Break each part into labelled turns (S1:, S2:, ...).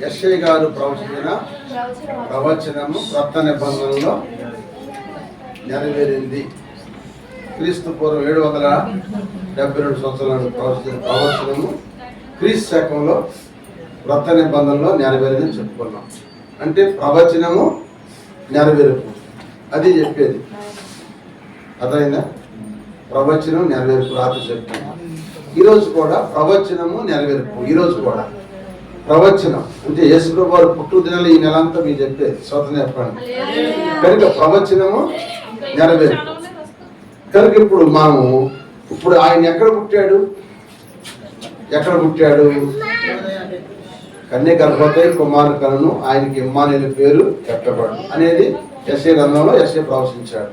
S1: యెషయా గారు ప్రవచించిన ప్రవచనము క్రొత్త నిబంధనలో నెరవేరింది. క్రీస్తు పూర్వం 772 సంవత్సరాలు ప్రవచించిన ప్రవచనము క్రీస్తు శకంలో క్రొత్త నిబంధనలో నెరవేరిందని చెప్పుకున్నాం. అంటే ప్రవచనము నెరవేర్పు అది చెప్పేది. అదైనా ప్రవచనం నెరవేర్పు రాత్రి చెప్తాను. ఈరోజు కూడా ప్రవచనము నెరవేర్పు. ఈరోజు కూడా ప్రవచనం అంటే యేసుప్రభు వారు పుట్టు దినాలు ఈ నెల అంతా మీరు చెప్పేది స్వతంత్ర చెప్పండి. కనుక ప్రవచనము నెరవేర్పు. కనుక ఇప్పుడు ఆయన ఎక్కడ పుట్టాడు? కన్య గర్భవతి కుమారు కలను ఆయనకి ఇమ్మానుయేలు పేరు పెట్టబడు అనేది యెషయా గ్రంథంలో యెషయా ప్రవచించాడు.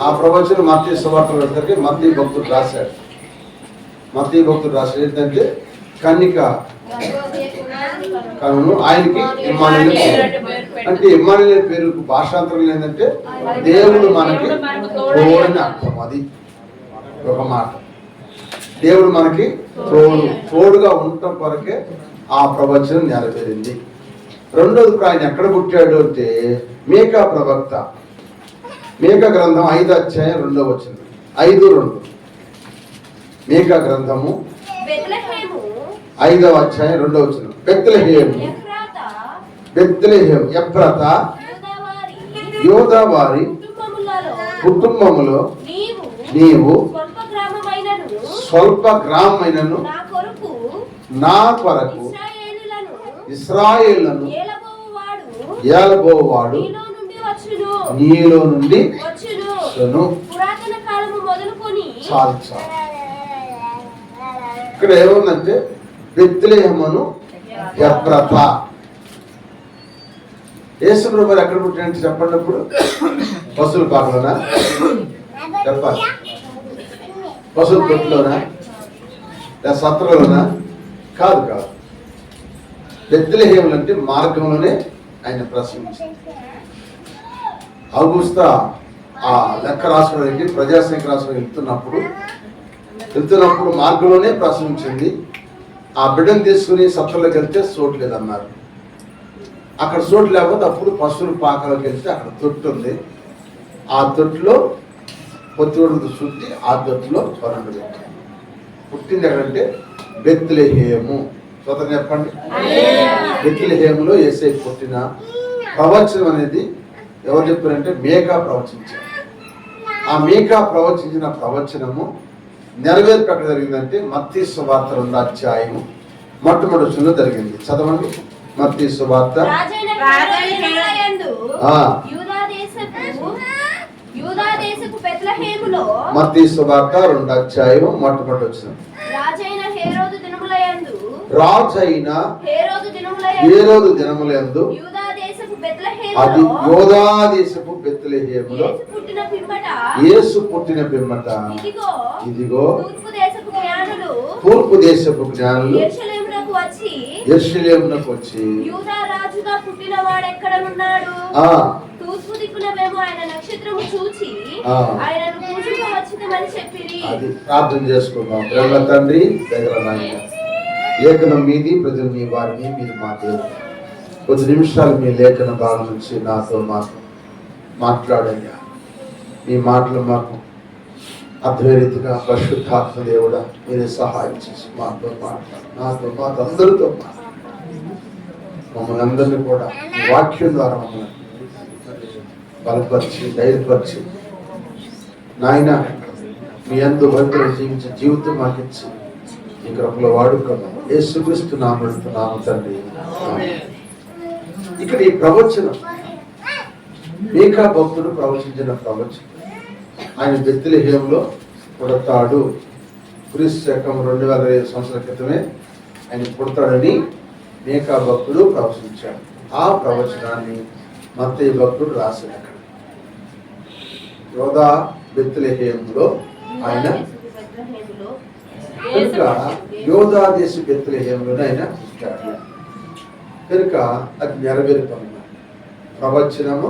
S1: ఆ ప్రవచనం మత్తయి సువార్తలో మత్తయి భక్తుడు రాశాడు. ఏంటంటే కన్యక కలను ఆయనకి ఇమ్మానుయేలు పేరు. అంటే ఇమ్మానుయేలు పేరు భాషాంతరం ఏంటంటే దేవుడు మనకి తోడని అర్థం. అది ఒక మాట. దేవుడు మనకి తోడుగా ఉండటం కొరకే ఆ ప్రవచనం నెరవేరింది. రెండోది ఆయన ఎక్కడ పుట్టాడు అంటే మీకా ప్రవక్త, మీకా గ్రంథం 5వ అధ్యాయం 2వ వచనం 5:2. మీకా గ్రంథము 5వ అధ్యాయం 2వ వచనం. బెత్లెహేము ఎఫ్రాతా యూదా వారి కుటుంబములో నీవు స్వల్ప గ్రామమైనను నా కొరకు ఇశ్రాయేలును ఏలబోవాడు నీలో నుండి వచ్చును. చాలు. ఇక్కడ ఏముందంటే బెత్లెహేమును ఎఫ్రాతా. యేసుప్రభు వారు ఎక్కడ పుట్టినట్టు చెప్పండిప్పుడు? పశువుల పాకలోనా? చెప్పాలి. పశువుల తొట్టులోనా? సత్రంలోనా? కాదు. బెత్లెహేములు అంటే మార్గంలోనే ఆయన ప్రసవించారు. ఔగుస్తా ఆ లెక్క రాసుకోవడానికి ప్రజాసంఖ్య రాసుకోవడానికి వెళ్తున్నప్పుడు మార్గంలోనే ప్రసవించింది. ఆ బిడ్డను తీసుకుని సత్రంలోకి వెళ్తే చోటు లేదన్నారు. అక్కడ చోటు లేకపోతే అప్పుడు పశువుల పాకలోకి వెళ్తే అక్కడ తొట్టు ఉంది. ఆ తొట్టులో పొత్తిగొడుగుతో చుట్టి ఆ తొట్టులో స్వరండు పెట్టారు. పుట్టింది ఎక్కడంటే బెత్లెహేము. స్వతంత్ర చెప్పండి. బెత్లెహేములో యేసయ్య పుట్టిన ప్రవచనం అనేది ఎవరు చెప్పారంటే మీకా ప్రవచించారు. ఆ మీకా ప్రవచించిన ప్రవచనము నెరవేర్పు ఎక్కడ జరిగిందంటే మత్తయి సువార్త 2వ అధ్యాయము మొట్టమొదటి జరిగింది. చదవండి. మత్తయి సువార్త మత్తయి సువార్త 2వ అధ్యాయం మొట్టమొదటి వచనం. రాజైన హేరోదు దినములందు అది యూదా దేశపు బెత్లెహేములో యేసు పుట్టిన పిమ్మట ఇదిగో తూర్పు దేశపు జ్ఞానులు యెరూషలేమునకు వచ్చి యూదా రాజుగా పుట్టినవాడు ఎక్కడనున్నాడు? తూర్పు దిక్కునమేమో ఆయన నక్షత్రము చూచి ఆయనను పూజించవచ్చునని చెప్పిరి. అది ప్రార్థన చేసుకుందాం. ప్రేమ తండ్రి దగ్గర నాయన లేఖనం మీది, ప్రజలు మీ వారిని, మీరు మా దేవుడు. కొద్ది నిమిషాలు మీ లేఖన భాగం నుంచి నాతో మాట్లాడయ్యా. మీ మాటలు మాకు అద్వైతగా పరిశుద్ధాత్మ దేవుడా మీరే సహాయం చేసి మాతో మాట్లాడు. నాతో అందరితో మమ్మల్ని అందరినీ కూడా వాక్యం ద్వారా మమ్మల్ని బలపరిచి ధైర్యపరిచి నాయన మీ యందు భక్తులు జీవించే జీవితం మాకు ఇచ్చి ఈ కృపలో వాడుకున్నాం. యేసుక్రీస్తు నామమున తండ్రి. ఇక్కడ ఈ ప్రవచనం మీకా భక్తుడు ప్రవచించిన ప్రవచనం. ఆయన బెత్లెహేములో పుడతాడు. క్రీస్తు శకం 2005 సంవత్సరాల క్రితమే ఆయన పుడతాడని మీకా భక్తుడు ప్రవచించాడు. ఆ ప్రవచనాన్ని మత్తయి భక్తుడు రాశాడు. యూదా బెత్లెహేములో ఆయన కనుక యూదా దేశ బెత్లెహేములోనే ఆయన పుట్టాడు. కనుక అది నెరవేరుతాం. ప్రవచనము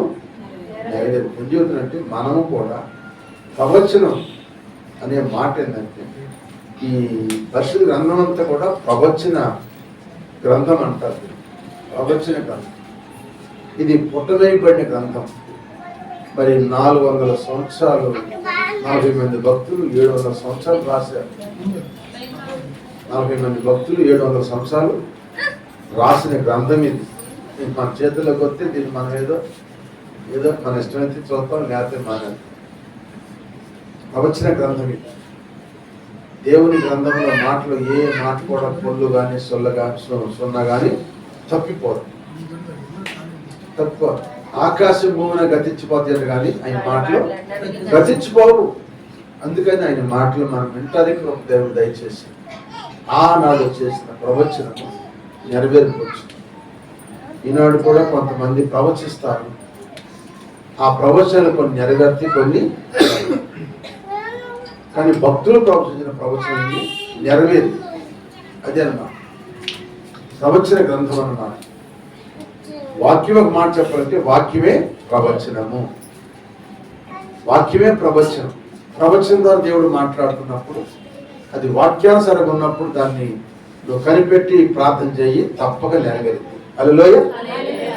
S1: నెరవేరు జీవితం అంటే మనము కూడా ప్రవచనం అనే మాట ఏంటంటే ఈ పరిశుద్ధ గ్రంథం అంతా కూడా ప్రవచన గ్రంథం అంటారు. ప్రవచన గ్రంథం. ఇది పుట్టవేయబడిన గ్రంథం. మరి 400 సంవత్సరాలు 40 మంది భక్తులు 700 సంవత్సరాలు రాశారు. 40 మంది భక్తులు 700 సంవత్సరాలు రాసిన గ్రంథం ఇది. మన చేతుల్లోకి వస్తే దీన్ని మనం ఏదో మన ఇష్టమైతే చూద్దాం, లేకపోతే మానేది. ప్రవచన గ్రంథం ఇది. దేవుని గ్రంథంలో మాటలు ఏ మాట కూడా పొల్లు కానీ సొల్ల కానీ సున్నా కానీ తప్పిపోదు. ఆకాశం భూమిని గతించిపోతాయి కానీ ఆయన మాటలు గతించిపోవు. అందుకని ఆయన మాటలు మనం వింటానికి ఒక దేవుడు దయచేసి ఆనాడు చేసిన ప్రవచనము నెరవేరుకోవచ్చు. ఈనాడు కూడా కొంతమంది ప్రవచిస్తారు. ఆ ప్రవచనాలు కొన్ని నెరవేర్తి, కొన్ని కానీ భక్తులు ప్రవచించిన ప్రవచనాన్ని నెరవేరు. అదే అన్నమాట ప్రవచన గ్రంథం అన్నమాట. వాక్యం ఒక మాట చెప్పాలంటే వాక్యమే ప్రవచనము. వాక్యమే ప్రవచనం. ప్రవచనం ద్వారా దేవుడు మాట్లాడుతున్నప్పుడు అది వాక్యానుసారంగా ఉన్నప్పుడు దాన్ని నువ్వు కనిపెట్టి ప్రార్థన చేయి, తప్పక నెరవేరింది. హల్లెలూయా.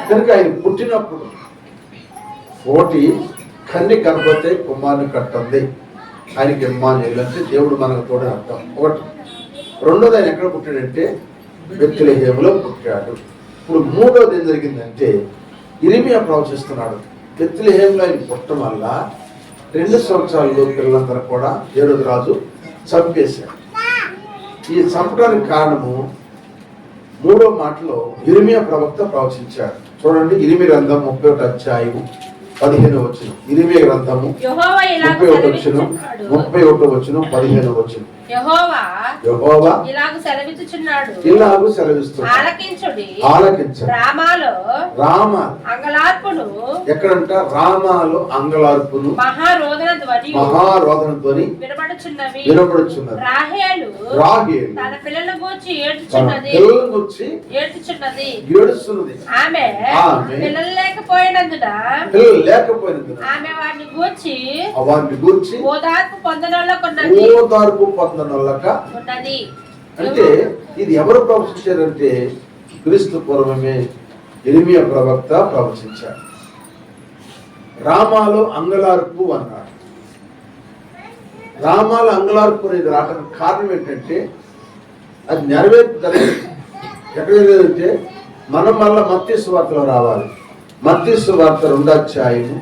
S1: కనుక ఆయన పుట్టినప్పుడు కోటి కన్ని కనబడితే కుమారుని కట్టింది. ఆయనకి ఇమ్మానుయేలు అంటే దేవుడు మనకు తోడు అర్థం. ఒకటి. రెండోది ఆయన ఎక్కడ పుట్టాడంటే బెత్లెహేములో పుట్టాడు. ఇప్పుడు మూడోది ఏం జరిగిందంటే ఇరిమియా ప్రవచిస్తున్నాడు. బెత్లెహేములో ఆయన పుట్టడం వల్ల 2 సంవత్సరాల్లో పిల్లలందరూ కూడా హేరోదు రాజు చంపేశాడు. ఈ చంపడానికి కారణము 3వ మాటలో ఇరిమియా ప్రవక్త ప్రవచించాడు. చూడండి, ఇరిమియా గ్రంథం 31 అధ్యాయము 15వ వచనం. ఇరిమియా గ్రంథము 31 వచనం 15వ వచనం. యెహోవా ఇలాగు సెలవిస్తున్నాడు, ఆలకించండి. రామాలో ఎక్కడంట? రామాలో అంగలార్పును మహారోదన ధ్వని వినబడుచున్నది. రాహేలు తన పిల్లలను గూర్చి ఏడుచున్నది. ఆమె పిల్లలు లేకపోయినందున ఆమె వారిని గూర్చి ఓదార్పు పొందనోళ్ళకు ఉన్నది. అంటే ఇది ఎవరు ప్రవచించారంటే క్రీస్తు పూర్వమే ఇరిమియా ప్రవక్త ప్రవచించారు. రామాలో అంగలార్పు అన్నాడు. రామాలో అంగలార్పు అనేది రావడానికి కారణం ఏంటంటే అది నెరవేర్పు జరిగింది. ఎక్కడ జరిగిందంటే మనం మళ్ళా మత్తయి సువార్తలో రావాలి. మత్తయి సువార్త 2వ అధ్యాయము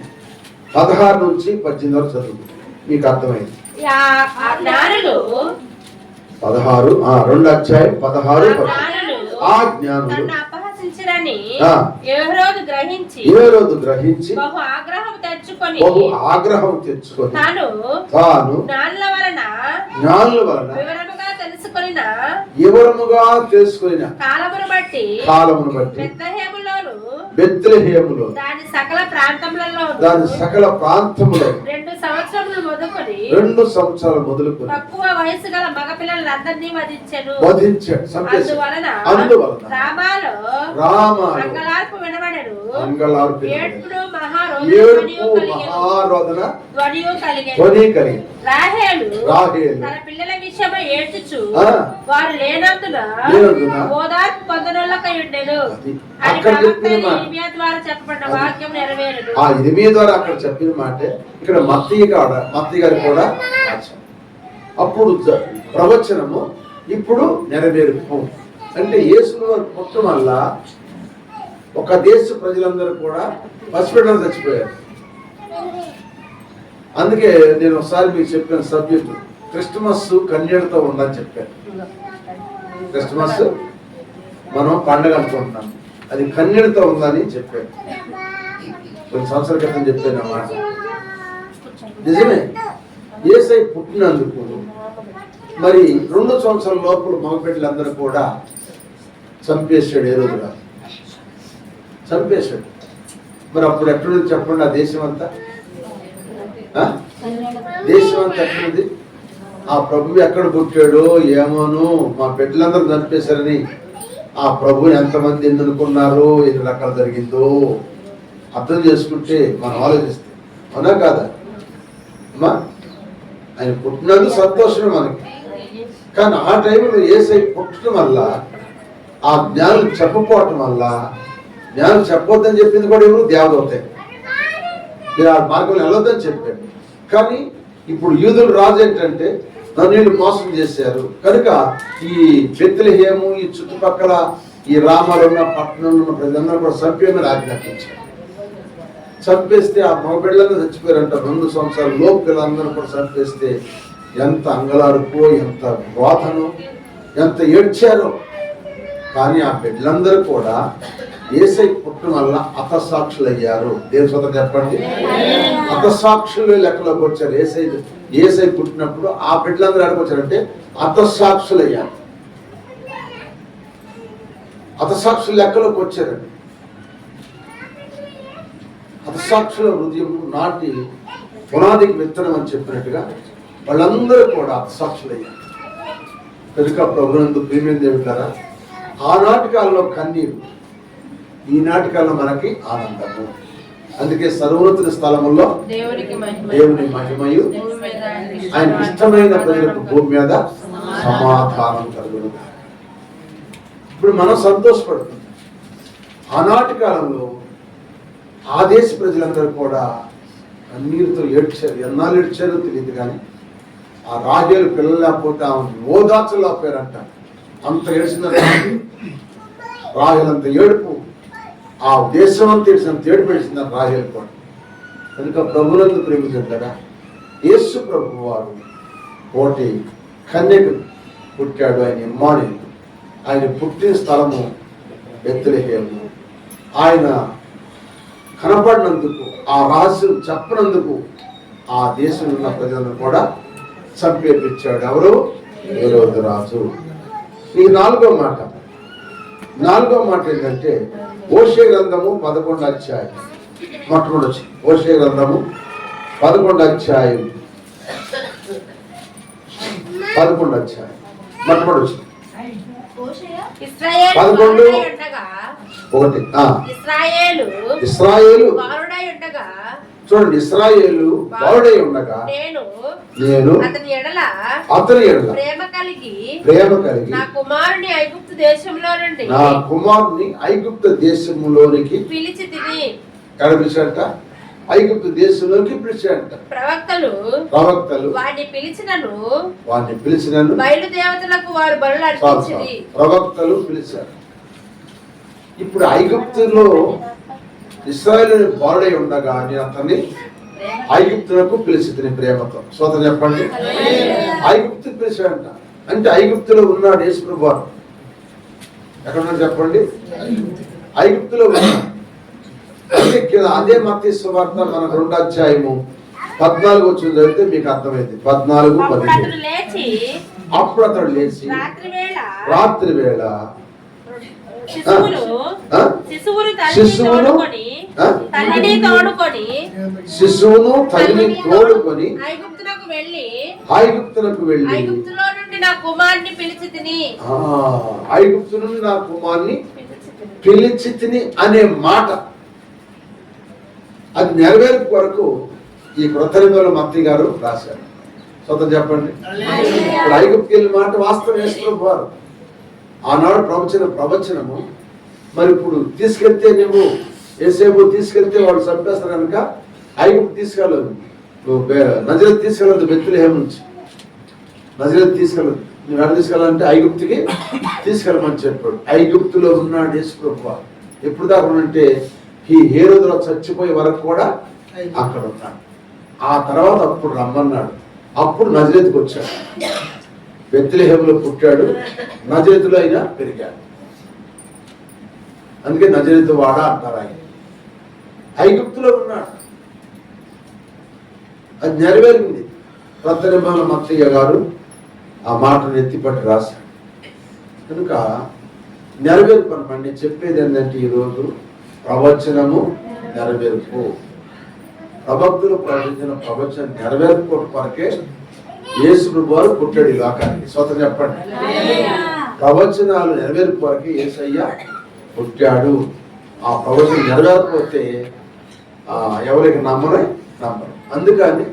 S1: 16 నుంచి 18 వరకు చదువు, మీకు అర్థమైంది. 16 2వ అధ్యాయం 16 ఆ జ్ఞానులు హేరోదు గ్రహించి బహు ఆగ్రహం తెచ్చుకొని తాను జ్ఞానుల వలన వివరముగా తెలుసుకొనిన కాలమును బట్టి బెత్లెహేములో దాని సకల ప్రాంతములలో 2 సంవత్సరాలు మొదలుకొని తక్కువ వయసు గల మగ పిల్లలందరినీ వధించాడు. అందువలన రామాలో అంగలార్పు వినబడెను. ఏడ్పుడు మహారోదన ధ్వనియు కలిగెను. రాహేలు తన పిల్లల విషయమై ఏడ్చుచు వారు లేనందున ఓదార్పు పొందనోళ్ళకై ఉండెను అని ఇరిమియా ద్వారా చెప్పబడిన వాక్యం నెరవేరును.
S2: ఆ ఇరిమియా ద్వారా అక్కడ చెప్పిన మాట ఇక్కడ మత్తయి గారు కూడా అప్పుడు ప్రవచనము ఇప్పుడు నెరవేరుపు. అంటే యేసును పుట్టడం వల్ల ఒక దేశ ప్రజలందరూ కూడా పసిబిడ్డలు చచ్చిపోయారు. అందుకే నేను ఒకసారి మీకు చెప్పిన సబ్జెక్టు క్రిస్టమస్ కన్యలతో ఉందని చెప్పాను. క్రిస్టమస్ మనం పండగ అనుకుంటున్నాం, అది కన్యలతో ఉందని చెప్పాను. కొన్ని సంవత్సరాల క్రితం చెప్పాను అన్నమాట. నిజమే, యేసయ్య పుట్టినందుకు మరి 2 సంవత్సరాల లోపల మగబిడ్డలందరూ కూడా చంపేశాడు. హేరోదు రాజు చంపేశాడు. మరి అప్పుడు ఎక్కడుంది చెప్పండి? ఆ దేశం అంతా ఎక్కడుంది? ఆ ప్రభు ఎక్కడ పుట్టాడో ఏమోను, మా బిడ్డలందరూ చంపేశారని ఆ ప్రభుని ఎంతమంది ఎన్నుకున్నారో, ఎన్ని రకాలు జరిగిందో అర్థం చేసుకుంటే మనం ఆలోచిస్తే అవునా కాదా అమ్మా? ఆయన పుట్టినందుకు సంతోషమే మనకి. కానీ ఆ టైంలో యేసయ్య పుట్టడం వల్ల, ఆ జ్ఞానం చెప్పపోవటం వల్ల
S1: జ్ఞానం చెప్పొద్దని చెప్పింది కూడా ఎవరు? దేవదూతే. మీరు ఆ మార్గంలో వెళ్ళొద్దని చెప్పాడు. కానీ ఇప్పుడు యూదుల రాజు ఏంటంటే నన్ను వీళ్ళు మోసం చేశారు కనుక ఈ బెత్లెహేము ఈ చుట్టుపక్కల ఈ రామాలు ఉన్న పట్టణంలో ఉన్న ప్రజలందరూ కూడా చంపేయమని ఆజ్ఞాపించారు. చంపేస్తే ఆ మగబిడ్డలందరూ చచ్చిపోయారంట. 2 సంవత్సరాల లోపు పిల్లలందరూ కూడా చంపేస్తే ఎంత అంగలాడుకో, ఎంత రోధనో, ఎంత ఏడ్చారో. కానీ ఆ బిడ్డలందరూ కూడా యేసై పుట్టడం వల్ల హతసాక్షులు అయ్యారు. దేవుని స్తోత్రం చెప్పండి. హతసాక్షులు లెక్కలోకి వచ్చారు. యేసై పుట్టినప్పుడు ఆ బిడ్డలందరూ ఎక్కడికి వచ్చారంటే హతసాక్షులు అయ్యారు. హతసాక్షుల లెక్కలోకి వచ్చారండి. హతసాక్షుల హృదయం నాటి పునాదికి విత్తనం అని చెప్పినట్టుగా వాళ్ళందరూ కూడా హతసాక్షులయ్యారు. కనుక ప్రభునందు ప్రియమైన దేవులారా, ఆనాటి కాలంలో కన్నీరు, ఈనాటి కాలంలో మనకి ఆనందము. అందుకే సర్వోన్నత స్థలములో దేవుని మహిమయు ఆయన ఇష్టమైన ప్రజలకు భూమి మీద సమాధానం కలుగును. ఇప్పుడు మనం సంతోషపడుతున్నాం. ఆనాటి కాలంలో ఆ దేశ ప్రజలందరూ కూడా కన్నీరుతో ఏడ్చారు. ఎన్నాళ్ళు ఏడ్చారో తెలియదు. కానీ ఆ రాహేలు పిల్లలు లేకపోతే ఆమె ఓదార్చలేకపోయారంట. అంత ఏడ్చిందంట రాహేలు. అంత ఏడుపు, ఆ దేశం అంతా ఏడ్చినంత ఏడుపు ఏడ్చిందని రాహేలు కూడా. కనుక ప్రభునందు ప్రేమించారా, యేసు ప్రభు వారు కోటి కన్యకు పుట్టాడు. ఆయన ఇమ్మానుయేలు. ఆయన పుట్టిన స్థలము బెత్లెహేము. ఆయన కనపడినందుకు, ఆ రహస్యం చెప్పనందుకు ఆ దేశంలో ఉన్న ప్రజలను కూడా చంపేపించాడు. ఎవరు? హేరోదు రాజు. ఈ నాలుగో మాట ఏంటంటే హోషే గ్రంథము 11వ అధ్యాయం. మొట్టమొదటి వచ్చి హోషే గ్రంథము 11వ అధ్యాయం 11వ అధ్యాయం మొట్టమొదటి వచ్చి 11. ఇశ్రాయేలు చూడండి, ఇశ్రాయేలు బాలుడై ఉండగా నేను అతని ఎడల ప్రేమ కలిగి నా కుమారుని ఐగుప్తు దేశంలోనికి పిలిచితిని. ఎక్కడ పిలిచాడంట? ఐగుప్తు దేశంలోకి పిలిచాడంట. ప్రవక్తలు వాడిని పిలిచినను బయలుదేవతలకు వారు బలులు అర్పించిరి. ప్రవక్తలు పిలిచారు. ఇప్పుడు ఐగుప్తులో ఇశ్రాయేలు బాలుడై ఉండగా నేను అతన్ని ఐగుప్తులకు పిలిచితిని ప్రేమతో. స్తోత్రం చెప్పండి. ఐగుప్తు పిలిచాడంట. అంటే ఐగుప్తులో ఉన్నాడు యేసు ప్రభువారు. ఎక్కడ ఉన్నాడు చెప్పండి? ఐగుప్తులో ఉన్నాడు. అదే మత్తయి సువార్త మన 2వ అధ్యాయము 14 వచ్చి చదివితే మీకు అర్థమైంది. 14:15. అప్పుడు అతడు లేచి రాత్రి వేళ శిశువును తల్లిని తోడుకొని ఐగుప్తునకు వెళ్ళి ఐగుప్తు నుండి నా కుమార్ని పిలిచితిని అనే మాట అది నెరవేరు కొరకు ఈ క్రొత్త నిబంధనలో మత్తయి గారు రాశారు. స్వతం చెప్పండి. ఇప్పుడు ఐగుప్తుకి వెళ్ళిన మాట వాస్తవం యేసు వారు ఆనాడు ప్రవచనము. మరి ఇప్పుడు తీసుకెళ్తే నువ్వు ఏసేపు తీసుకెళ్తే వాళ్ళు చంపేస్తారు కనుక ఐగుప్తు తీసుకెళ్ళదు. నజరేతు తీసుకెళ్ళదు. బెత్లెహేము నుంచి నజరేతు తీసుకెళ్ళదు. నువ్వు ఎక్కడ తీసుకెళ్ళాలంటే ఐగుప్తుకి తీసుకెళ్ళమని చెప్పాడు. ఐగుప్తులో ఉన్నాడు యేసు ప్రభువు. ఎప్పుడు దాకా అంటే ఈ హేరోదులో చచ్చిపోయే వరకు కూడా అక్కడ ఉన్నాడు. ఆ తర్వాత అప్పుడు రమ్మన్నాడు. అప్పుడు నజరేతుకు వచ్చాడు. బెత్లెహేములో పుట్టాడు, నజరేతులో అయినా పెరిగాడు. అందుకే నజరేతు వాడ అంటారు. ఆయన ఐగుప్తులో ఉన్నాడు. అది నెరవేరింది. కొత్త నిబంధనలో మత్తయి గారు ఆ మాటను ఎత్తిపట్టి రాశాడు. కనుక నెరవేర్పు అనమాట. నేను చెప్పేది ఏంటంటే ఈరోజు ప్రవచనము నెరవేర్పు. ప్రవక్తులు ప్రవచించిన ప్రవచనం నెరవేర్పు కొరకే యేసు ప్రభువారు పుట్టాడు ఈ లోకానికి. స్వతం చెప్పండి. ప్రవచనాలు నెరవేర్పు కొరకే యేసయ్య పుట్టాడు. ఆ ప్రవచనం నెరవేరకపోతే ఎవరికి నమ్మరు. అందుకని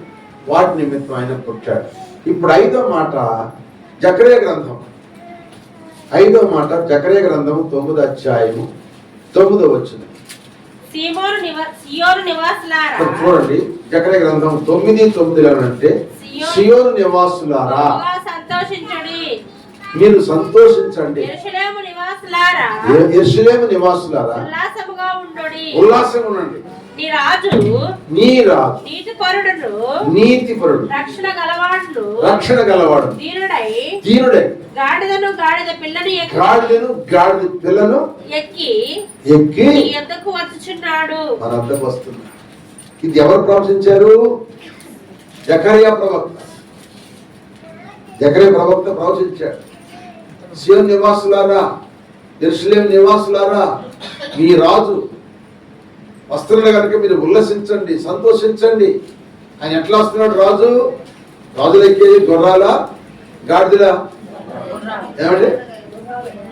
S1: వాటి నిమిత్తం ఆయన పుట్టాడు. ఇప్పుడు 5వ మాట జకర్యా గ్రంథం. 5వ మాట జకర్యా గ్రంథము 9వ అధ్యాయము 9వ వచనం
S3: సియోను నివాసులారా,
S1: చూడండి జకర్యా గ్రంథం 9:9 అంటే సియోను నివాసులారా
S3: సంతోషించుడి,
S1: మీరు సంతోషించండి,
S3: యెరూషలేము నివాసులారా
S1: యెరూషలేము నివాసులారా
S3: ఉల్లాసముగా ఉండుడి.
S1: ఉల్లాసంగా ఉండండి.
S3: నీ రాజు నీతిపరుడును,
S1: నీతిపరుడు,
S3: రక్షణ గలవాడు,
S1: దీనుడై
S3: గాడిద
S1: పిల్లను ఎక్కి
S3: నీ యొద్దకు వచ్చుచున్నాడు.
S1: మన వద్దకు వస్తున్నాడు. ఇది ఎవరు ప్రవచించారు? జకర్యా ప్రవక్త ప్రవచించాడు. సియోను నివాసులారా, యెరూషలేము నివాసులారా, మీ రాజు వస్తున్నాడు కనుక మీరు ఉల్లసించండి, సంతోషించండి. ఆయన ఎట్లా వస్తున్నాడు? రాజులు ఎక్కేది గుర్రాల, గాడిదల? ఏమంటే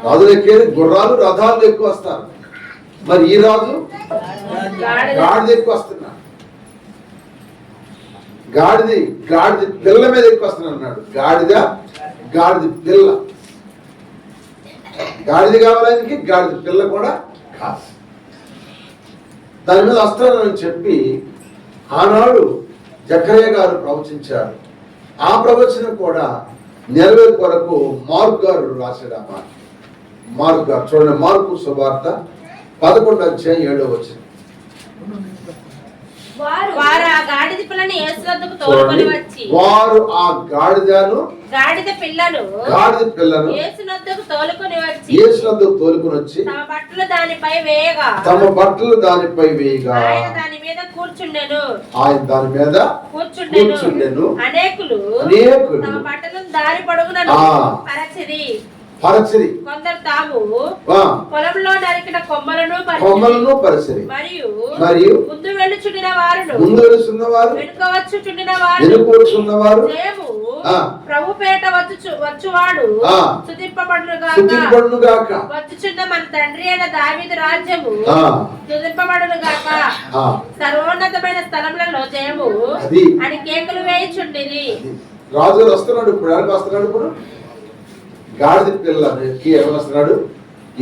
S1: రాజులు ఎక్కేది గుర్రాలు, రథాలు ఎక్కువ వస్తారు. మరి ఈ రాజు గాడిద ఎక్కువ వస్తున్నాడు. గాడిద పిల్ల మీద ఎక్కువ వస్తున్నాడు అన్నాడు. గాడిద పిల్ల, గాడిద కావాలని గాడిద పిల్ల కూడా కాదు. దాని మీద వస్తానని చెప్పి ఆనాడు జకర్యా గారు ప్రవచించారు. ఆ ప్రవచనం కూడా నెరవేరు కొరకు మార్కు గారు రాశాడు. ఆ మాట మార్కు గారు చూడండి, మార్కు సువార్త 11:7
S3: వారు ఆ గాడిద పిల్లను యేసు వద్దకు తోలుకొని వచ్చి,
S1: వారు ఆ గాడిద పిల్లను
S3: యేసు వద్దకు తోలుకొని
S1: వచ్చి
S3: తమ బట్టలు దానిపై వేయగా ఆయన దాని మీద కూర్చుండెను. అనేకులు తమ బట్టలను దారి పొడుగున పరచిరి. కొందరు తాము పొలంలో నరికిన కొమ్మలను పరిచిరి. మరియు ముందు వెళ్ళుచుండిన వారు వెనుక వచ్చుచుండిన వారు ప్రభు పేట వచ్చువాడు స్తుతింపబడును గాక, వచ్చుచున్న మన తండ్రి అయిన దావీదు రాజ్యము స్తుతింపబడును గాక, సర్వోన్నతమైన స్థలములలో జయము అని కేకలు వేయుచుండిరి.
S1: రాజు వస్తున్నాడు. ఇప్పుడు గాడిద పిల్లకి ఎవరు వస్తున్నాడు?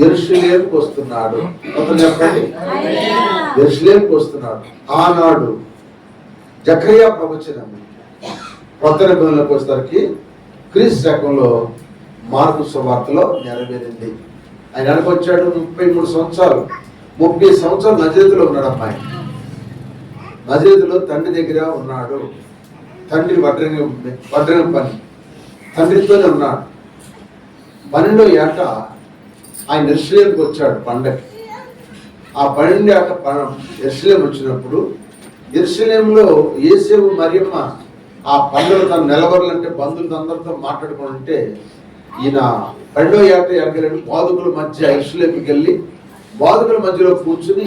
S1: యెరూషలేముకు వస్తున్నాడు. చెప్పండి, యెరూషలేముకు వస్తున్నాడు. ఆనాడు జకర్యా ప్రవచనం కొత్త నిబంధనలకు వచ్చేసరికి క్రీస్తు శకంలో మార్కు సువార్తలో నెరవేరింది. ఆయన అనుకొచ్చాడు 33 సంవత్సరాలు. 30 సంవత్సరాలు నజరేతులో ఉన్నాడు. అమ్మాయి నజరేతులో తండ్రి దగ్గర ఉన్నాడు. తండ్రి వడ్రంగం పని తండ్రితోనే ఉన్నాడు. 12వ ఏట ఆయన యెరూషలేముకు వచ్చాడు పండగకి. ఆ 12వ ఏట యెరూషలేము వచ్చినప్పుడు యెరూషలేములో యేసేపు మరియమ్మ ఆ పండుగ తను నిలబడాలంటే బంధువులతో అందరితో మాట్లాడుకుంటే ఈయన 12వ ఏట ఎక్కగలిగి బాధకుల మధ్య యెరూషలేముకి వెళ్ళి బాధకుల మధ్యలో కూర్చుని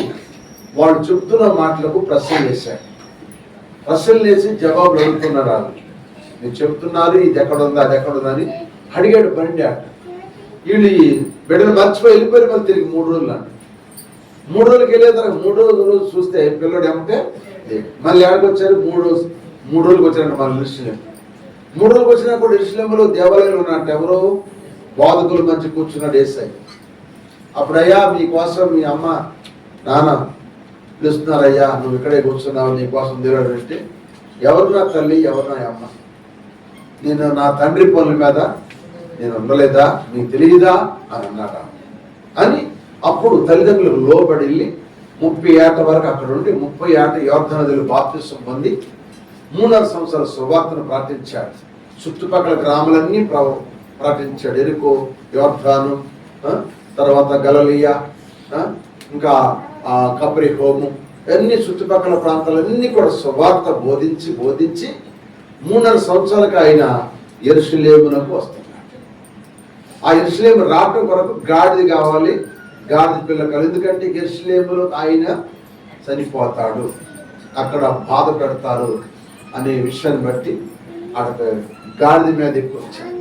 S1: వాళ్ళు చెప్తున్న మాటలకు ప్రశ్నలు వేశాడు. ప్రశ్నలు వేసి జవాబులు అడుగుతున్నారు. వాళ్ళు మీరు చెప్తున్నారు ఇది ఎక్కడుందా అది ఎక్కడుందని అడిగాడు. 12వ ఏట వీళ్ళు బిడ్డలు మర్చిపోయి వెళ్ళిపోయారు. మళ్ళీ తిరిగి 3 రోజులు అండి. 3 రోజులకి వెళ్ళేదాకా 3వ రోజు చూస్తే పిల్లడు ఏమంటే మళ్ళీ ఎక్కడికి వచ్చారు? 3 రోజులకు వచ్చారంట. మన యెరూషలేము 3 రోజులకు వచ్చినప్పుడు యెరూషలేములో దేవాలయంలో ఉన్నట్టు ఎవరో బాధకుల మధ్య కూర్చున్నాడు యేసయ్య. అప్పుడు అయ్యా మీకోసం మీ అమ్మ నాన్న పిలుస్తున్నారయ్యా, నువ్వు ఇక్కడే కూర్చున్నావు, నీకోసం దేవుడు అంటే ఎవరు నా తల్లి, ఎవరు నా అమ్మ, నేను నా తండ్రి పనుల మీద నేను ఉండలేదా, నీకు తెలియదా అని అన్నాడు. అని అప్పుడు తల్లిదండ్రులకు లోబడి వెళ్ళి 30 ఏట వరకు అక్కడ ఉండి 30 ఏట యోర్దాను నదిలో బాప్తిసం పొంది 3.5 సంవత్సరాల సువార్తను ప్రకటించాడు. చుట్టుపక్కల గ్రామాలన్నీ ప్రకటించాడు. ఎరికో, యోర్దాను, తర్వాత గలిలయ, ఇంకా కపెర్నహూము, అన్ని చుట్టుపక్కల ప్రాంతాలన్నీ కూడా సువార్త బోధించి 3.5 సంవత్సరాలకు ఆయన యెరూషలేమునకు వస్తున్నాడు. ఆ యెరూషలేము రావటం కొరకు గాడిద కావాలి, గాడిద పిల్ల కావాలి. ఎందుకంటే యెరూషలేములో ఆయన చనిపోతాడు, అక్కడ బాధ పెడతారు అనే విషయాన్ని బట్టి అక్కడ గాడిద మీద ఎక్కువ వచ్చాడు.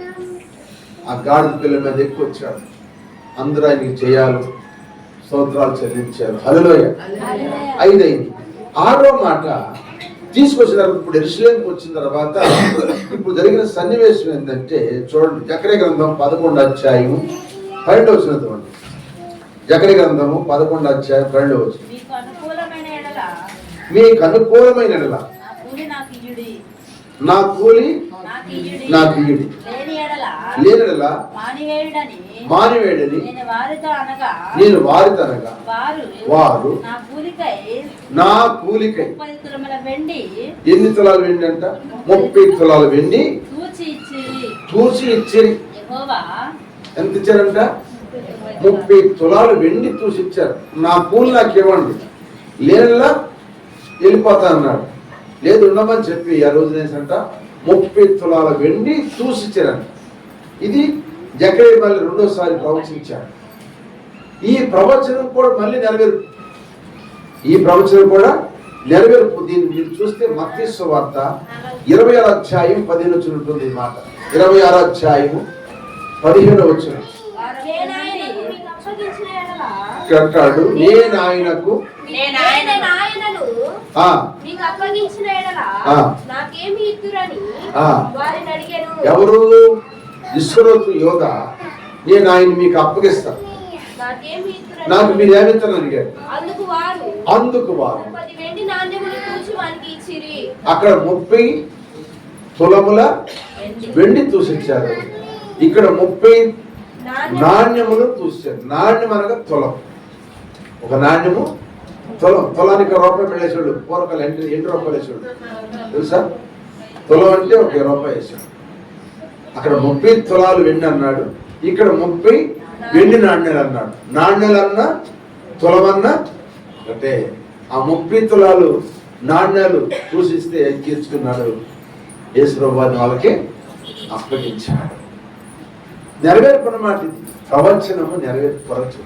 S1: ఆ గాడిద పిల్ల మీద ఎక్కువ వచ్చాడు. అందరూ ఆయనకి చేయాలి, స్తోత్రాలు చెల్లించారు. హల్లెలూయా. 5 అయింది. 6వ మాట తీసుకొచ్చిన తర్వాత ఇప్పుడు యెరూషలేముకు వచ్చిన తర్వాత ఇప్పుడు జరిగిన సన్నివేశం ఏంటంటే చూడండి, జకర్యా గ్రంథం 11వ అధ్యాయం 12వ వచనం. జకర్యా గ్రంథము 11వ అధ్యాయం 2వ వచనం.
S4: మీకు అనుకూలమైన ఎడల
S1: మీకు అనుకూలమైన ఎడల
S4: నా కూలి నాకు ఇయ్యుడి.
S1: నా కూలి
S4: నాకు ఇయ్యుడి.
S1: నాకు ఇయ్యుడి.
S4: లేని ఎడల
S1: లేనెడల
S4: మానివేయుడని
S1: మానివేయడని
S4: నేను వారితో అనగా
S1: నేను వారితో అనగా వారు
S4: నా కూలికై
S1: నా కూలికై
S4: 30 తులముల వెండి
S1: ఎన్ని తులాలు వెండి అంట? 30 తులాలు వెండి తూచి ఇచ్చి.
S4: యెహోవా
S1: ఎంత ఇచ్చారంట? 30 తులాలు వెండి తూసి ఇచ్చారు. నా కూలి నాకు ఇవ్వండి, లేనలా వెళ్ళిపోతా అన్నాడు. లేదు ఉండమని చెప్పి ఆ రోజు నేసంట 30 తులాల వెండి తూసిచ్చారంట. ఇది జకర్యా మళ్ళీ రెండోసారి ప్రవచించాడు. ఈ ప్రవచనం కూడా మళ్ళీ నెరవేర్పు. ఈ ప్రవచనం కూడా నెరవేర్పు. దీన్ని మీరు చూస్తే మత్తయి సువార్త 26వ అధ్యాయం 15 వచనం ఉంటుంది. ఈ మాట 26వ అధ్యాయం 15వ వచనం అంటాడు, నేను ఆయనకు ఎవరు? ఇస్కరియోతు యోధ, నేను ఆయన మీకు అప్పగిస్తాను, నాకు మీరు ఏమిస్తారని అడిగాడు. అందుకు వారు అక్కడ 30 తులముల వెండి తూసిచ్చారు. ఇక్కడ 30 నాణ్యములు తూసారు. నాణ్యం అనగా తులం. ఒక నాణ్యము తులం. తులానికి రూపాయి వెళ్ళేసాడు. పూర్వకాలు 8 రూపాయలు వేసాడు తెలుసా? తులం అంటే ఒక 20 రూపాయలు వేసాడు. అక్కడ 30 తులాలు వెండి అన్నాడు, ఇక్కడ 30 వెండి నాణ్యాలు అన్నాడు. నాణ్యాలు అన్నా తులమన్నా అంటే ఆ 30 తులాలు నాణ్యాలు చూసిస్తే ఎక్కించుకున్నాడు. యేసుప్రభు వారిని వాళ్ళకి అప్పగించాడు. నెరవేర్పణ మాట ఇది. ప్రవచనము నెరవేర్పరచు.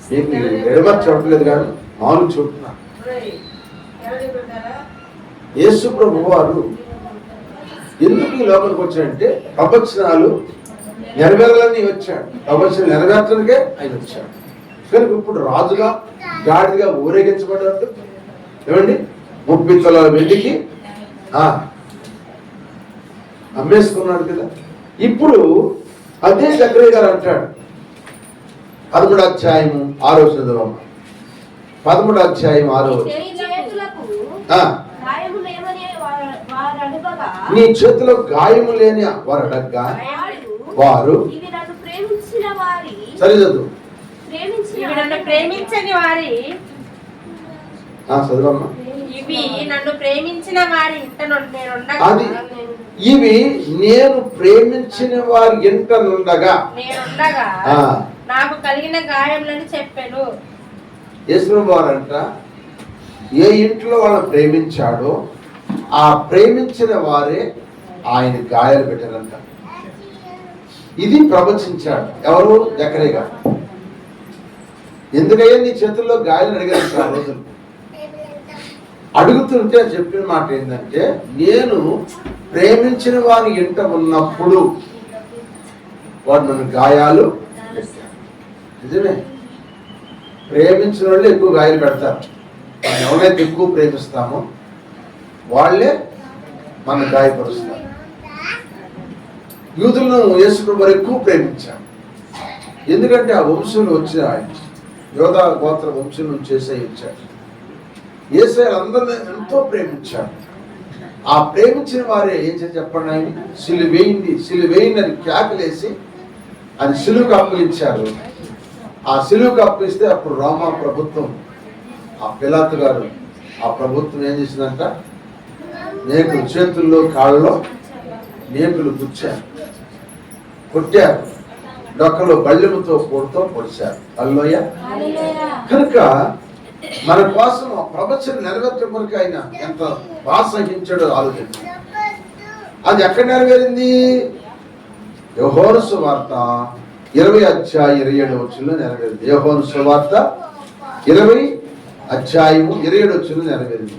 S1: మీకు ఎడమర్ చూడలేదు కానీ మామూలు చూపుతున్నా. యేసుప్రభు వారు ఎందుకు ఈ లోకానికి వచ్చాడంటే ప్రవచనాలు నెరవేరాలని వచ్చాడు. ప్రవచనం నెరవేర్చడానికే ఆయన వచ్చాడు. కనుక ఇప్పుడు రాజుగా గాడిగా ఊరేగించబడ్డాడు. ఏమండి 30 తులాల వెండికి అమ్మేసుకున్నాడు కదా. ఇప్పుడు అదే జకర్యా గారు అంటాడు 13వ అధ్యాయము 6వ వచనం. 13వ అధ్యాయం 6వ వచనం. నీ చేతిలో గాయము లేని వారు అడగ్గా వారు సరే చదువు.
S3: ప్రేమించని వారి
S1: చదువమ్మా.
S3: ఇవి నన్ను ప్రేమించిన వారి
S1: అది ఇవి నేను ప్రేమించిన వారి ఇంట నుండగా
S3: నాకు కలిగిన గాయములని చెప్పాను.
S1: యేసుప్రభు వారంట ఏ ఇంట్లో వాళ్ళని ప్రేమించాడో ఆ ప్రేమించిన వారే ఆయన గాయాలు పెట్టారంట. ఇది ప్రవచించాడు. ఎవరు? జకర్యా గారు. ఎందుకయ్యా నీ చేతుల్లో గాయాలు అడిగారు ఆ రోజులు. అడుగుతుంటే చెప్పిన మాట ఏంటంటే, నేను ప్రేమించిన వారి ఇంట ఉన్నప్పుడు వాడు నన్ను గాయాలు పెట్టారు. నిజమే, ప్రేమించిన వాళ్ళు ఎక్కువ గాయాలు పెడతారు. మనం ఎవరైతే ఎక్కువ ప్రేమిస్తామో వాళ్ళే మన గాయపరుస్తారు. యూదులను యేసుప్రభు ఎక్కువ ప్రేమించారు. ఎందుకంటే ఆ వంశంలో వచ్చిన ఆయన యోధా గోత్ర వంశం నుంచి యేసయ్య వచ్చాడు. యేసయ్య అందరినీ ఎంతో ప్రేమించాడు. ఆ ప్రేమించిన వారే ఏం చేసి చెప్పండి, ఆయన సిలువేయండి అని కేకలేసి ఆయన సిలువుకు అప్పగించారు. ఆ సిలువుకు అప్పగిస్తే అప్పుడు రోమా ప్రభుత్వం, ఆ పిలాతు గారు, ఆ ప్రభుత్వం ఏం చేసిందంట, మేకులు చేతుల్లో కాళ్ళలో మేకులు గుచ్చారు, కొట్టారు, డొక్కలో బళ్ళెముతో పొడిచారు. హల్లెలూయా. కనుక మన కోసం ప్రవచనం నెరవేర్చడం కొరకు ఆయన ఎంత బాధ సహించాడో ఆలోచించాడు. అది ఎక్కడ నెరవేరింది? యోహాను సువార్త 20వ అధ్యాయం 27వ వచనంలో నెరవేరింది. యోహాను సువార్త 20వ అధ్యాయము 27వ వచనంలో నెరవేరింది.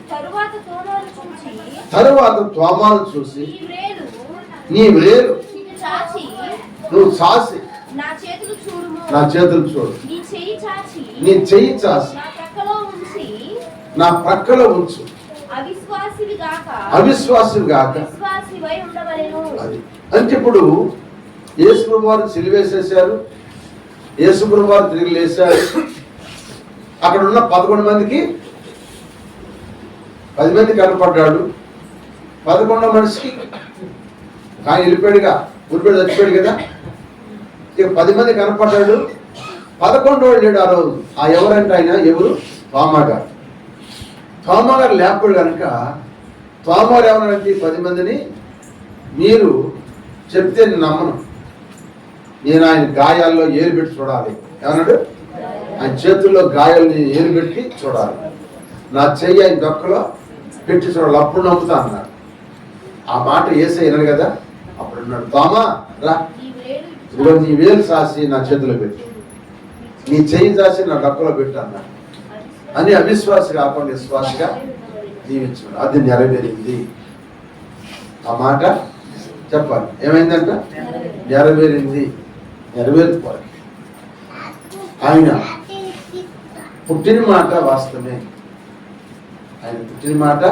S1: తరువాత తోమాను చూసి, నీ వ్రేలు నువ్వు చాసి నా చేతులు చూడు, నీ చెయ్యి చాసి నా ప్రక్కలో ఉంచు, అవిశ్వాసివి గాక. అది అంటే ఇప్పుడు యేసుప్రభు వారు సిలువేసేశారు. యేసుప్రభు వారు తిరిగి లేచాడు. అక్కడ ఉన్న 11 మందికి 10 మంది కనపడ్డాడు. 11వ మనిషికి ఆయన వెళ్ళిపోయాడుగా, ఊరిపోయి చచ్చిపోయాడు కదా. ఇక 10 మంది కనపడ్డాడు. 11వ లేడు ఆ రోజు. ఆ ఎవరంటే ఆయన ఎవరు? తోమా గారు. తోమా గారు లేకపోడు కనుక తోమా గారు ఏమన్నాడంటే 10 మందిని, మీరు చెప్తే నేను నమ్మను, నేను ఆయన గాయాల్లో ఏలు పెట్టి చూడాలి. ఏమన్నాడు? ఆయన చేతుల్లో గాయాలని ఏలు పెట్టి చూడాలి, నా చెయ్యి ఆయన దొక్కలో పెట్టి చూడాలి, అప్పుడు నమ్ముతా అన్నాడు. ఆ మాట యేసయ్య వినడు కదా. అప్పుడు అన్నాడు, తోమా రా, ఇదిగో నీ వేలు సాసి నా చేతిలో పెట్టు, నీ చెయ్యి సాసి నా డొక్కలో పెట్టు అన్నాడు. అని అవిశ్వాస కాకుండా విశ్వాసగా జీవించాడు. అది నెరవేరింది. ఆ మాట చెప్పాలి. ఏమైందంట? నెరవేరింది. నెరవేరిపోవాలి. ఆయన పుట్టిన మాట వాస్తవమే. ఆయన పుట్టిన మాట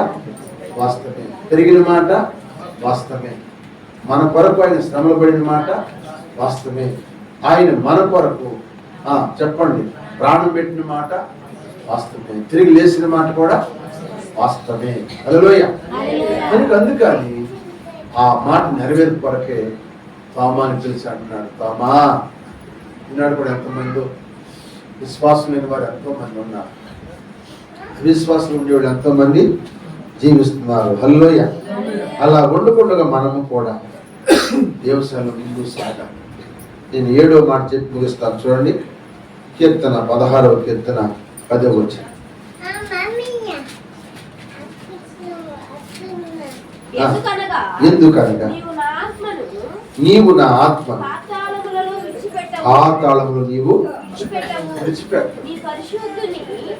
S1: వాస్తవమే. పెరిగిన మాట వాస్తవమే. మన కొరకు ఆయన శ్రమలు పడిన మాట వాస్తవమే. ఆయన మన కొరకు చెప్పండి ప్రాణం పెట్టిన మాట వాస్తవమే. తిరిగి లేచిన మాట కూడా వాస్తవమే. హల్లెలూయా. అందుకని ఆ మాట నెరవేరు కొరకే తోమాని పిలిచి అంటున్నాడు, తోమా. ఈనాడు కూడా ఎంతమంది విశ్వాసం లేని వారు ఎంతో మంది ఉన్నారు. అవిశ్వాసం ఉండేవాళ్ళు ఎంతో మంది జీవిస్తున్నారు. హల్లెలూయా. అలా ఉండకుండా మనము కూడా వ్యవసాయంలో ముందుకు సాగాలి. నేను 7వ మాట చెప్పి ముగిస్తాను. చూడండి, కీర్తన 16వ కీర్తన 10వ వచనం. ఎందుకనగా నీవు నా ఆత్మను పాతాళములో నీవు విడిచిపెట్టవు,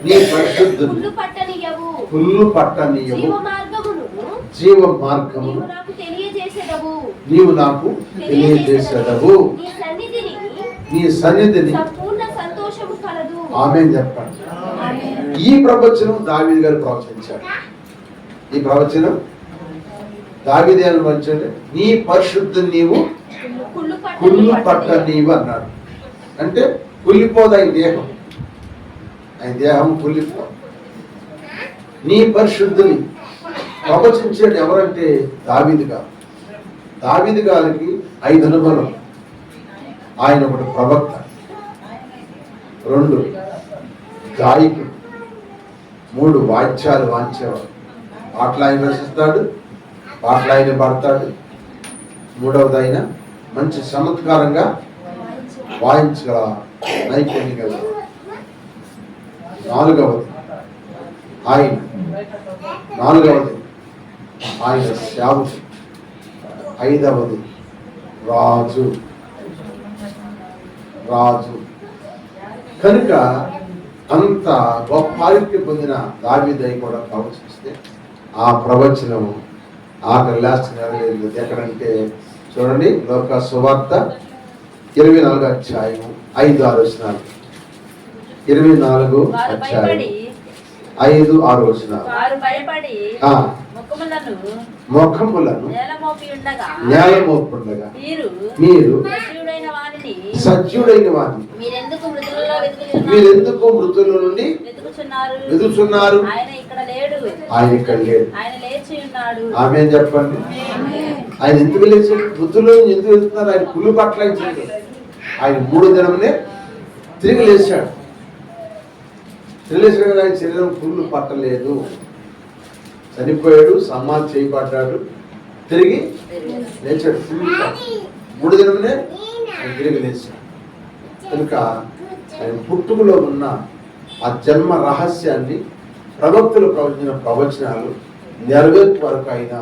S1: నీ పరిశుద్ధుని పుల్లు పట్టనీయవు, జీవ మార్గము నీవు నాకు తెలియజేసేదవు, నీ సన్నిధిని ఆమేన్ చెప్పండి. ఈ ప్రవచనం దావీదు గారు ప్రవచించాడు. ఈ ప్రవచనం దావీదు గారు ప్రవచించాడు. నీ పరిశుద్ధుని నీవు కుళ్ళు పట్ట నీవు అన్నాడు. అంటే కుళ్ళిపోదు ఆయన దేహం. ఆయన దేహం కుళ్ళిపోదు. నీ పరిశుద్ధుని ప్రవచించాడు ఎవరంటే దావీదు గారు. దావీదు గారికి 5 అనుభవం. ఆయన ఒకటి ప్రవక్త, 2 గాయకుడు, 3 వాయిద్యాలు వాయించేవాడు. పాటలు ఆయన రచిస్తాడు, పాటలు ఆయన పాడతాడు. 3వది ఆయన మంచి చమత్కారంగా వాయించగల నైపుణ్యం గల. 4వది ఆయన సేవకుడు. 5వది రాజు. కనుక అంత గొప్ప ఆరోగ్యం పొందిన దావీదు కూడా ప్రవచిస్తే ఆ ప్రవచనం ఆఖరి లాస్ట్ నెరవేరింది. ఎక్కడంటే చూడండి, లోకా సువార్త 24వ అధ్యాయం 5-6 వచనాలు. 24వ అధ్యాయం 5-6 వచనాలు. ముఖములను నేలమోపుండగా మీరు సజ్జుడైన వారిని మీరెందుకు మృతుల నుండి వెతుకుచున్నారు? ఆయన ఇక్కడ లేడు. ఆమేన్ చెప్పండి. ఆయన ఎందుకు లేచాడు? మృతుల్లో ఎందుకు వెతుకుతున్నారు? ఆయన కుళ్ళు పట్ల ఆయన 3 దినమునే తిరిగి లేచాడు. తెలియదు ఆయన శరీరం కుళ్ళు పట్టలేదు. చనిపోయాడు, సమాధి చేయబడ్డాడు, తిరిగి లేచాడు. 3 దినమునే ఆయన తిరిగి లేచాడు. కనుక ఆయన పుట్టుకలో ఉన్న ఆ జన్మ రహస్యాన్ని ప్రవక్తలు ప్రవచించిన ప్రవచనాలు నెరవేర్పు వరకు ఆయన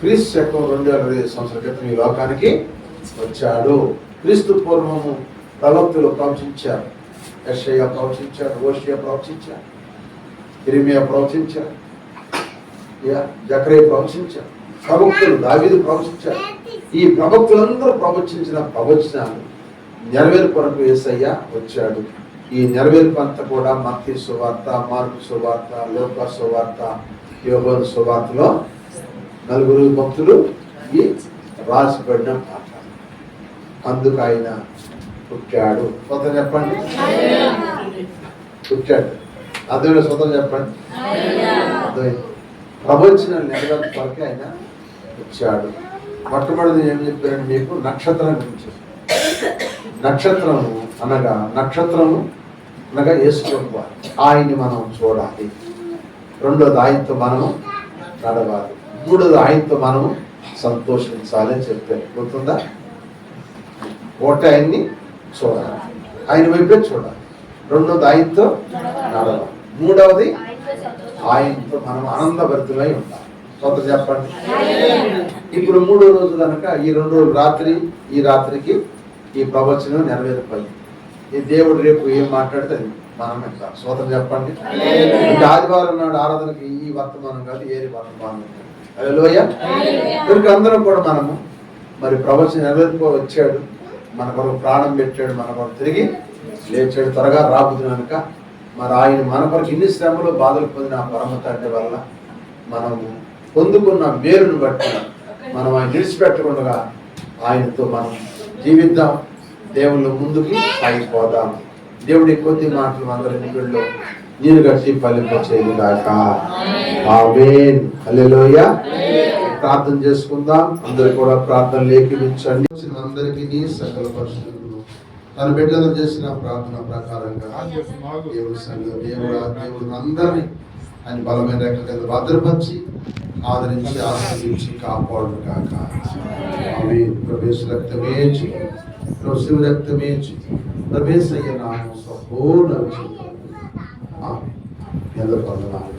S1: క్రీస్తు శకం 2025 సంవత్సరాల క్రితం ఈ లోకానికి వచ్చాడు. క్రీస్తు పూర్వము ప్రవక్తలు ప్రవచించారు. యెషయా ప్రవచించారు, హోషేయ ప్రవచించారు, ఇర్మీయా ప్రవచించారు, జకరియా ప్రవచించారు, ప్రవక్తలు దావీదు ప్రవచించారు. ఈ ప్రవక్తలందరూ ప్రవచించిన ప్రవచనాలు నెరవేర్పు కొరకు యేసయ్య వచ్చాడు. ఈ నెరవేర్పు అంతా కూడా మత్తయి సువార్త, మార్కు సువార్త, లూకా సువార్త, యోహాను సువార్తలో 4 భక్తులు ఈ రాసిపడిన మాట. అందుకు ఆయన పుట్టాడు. స్వతం చెప్పండి. పుట్టాడు. అర్థమైన స్వతం చెప్పండి. అర్థమైంది. ప్రవచనాలు నెరవేర్చే కొరకే ఆయన వచ్చాడు. మొట్టమొదటి ఏం చెప్పారండి మీకు? నక్షత్రం గురించి. నక్షత్రము అనగా యేసుప్రభువు. ఆయన్ని మనం చూడాలి. రెండోది ఆయనతో మనము నడవాలి. మూడోది ఆయనతో మనము సంతోషించాలి అని చెప్పారు. గుర్తుందా? ఒకటి ఆయన్ని చూడాలి, ఆయన వైపే చూడాలి. రెండోది ఆయనతో నడవాలి. మూడవది ఆయనతో మనం ఆనందభరితమై ఉండాలి. కొంత చెప్పండి. ఇప్పుడు 3వ రోజు కనుక ఈ 2 రోజులు రాత్రి, ఈ రాత్రికి ఈ ప్రవచనం నెరవేరిపోయింది. ఈ దేవుడు రేపు ఏం మాట్లాడితే అది మనం ఎంత సోదరు చెప్పండి. అంటే ఆదివారం నాడు ఆరాధనకి ఈ వర్తమానం కాదు, ఏరి వర్తమానం. హల్లెలూయా. కనుక అందరం కూడా మనము మరి ప్రవచనం నెరవేర్చుకో వచ్చాడు, మన కొరకు ప్రాణం పెట్టాడు, మన కొరకు తిరిగి లేచాడు, త్వరగా రాబోతుంది కనుక మరి ఆయన మన కొరకు ఇన్ని శ్రమలు బాధలు పొందిన పరమ తండ్రి వల్ల మనము పొందుకున్న మేలును బట్టి మనం ఆయన విడిచిపెట్టకుండా ఆయనతో మనం జీవిద్దాం. దేవుళ్ళు ముందుకి సాగిపోదాం. దేవుడి కొద్ది మాటలు అందరి నిగుళ్ళలో నీరు కట్టి ఫలింపచేయు గాక. ఆమేన్. హల్లెలూయా. ప్రార్థన చేసుకుందాం. అందరూ కూడా ప్రార్థనలు ఏకీవించండి. అందరికీ సకల పరిశుద్ధులు తన బిడ్డలు చేసిన ప్రార్థన ప్రకారంగా దేవుడు అందరినీ ఆయన బలమైన రెక్కల కింద భద్రపరిచి ఆదరించి ఆశ్రయించి కాపాడు కాక. ఆమేన్. ప్రవేశ రక్తమే శివ రక్తమే ప్రవేశయ్య నామం సంపూర్ణ. ఆమేన్. ఎంత పొందనాలి.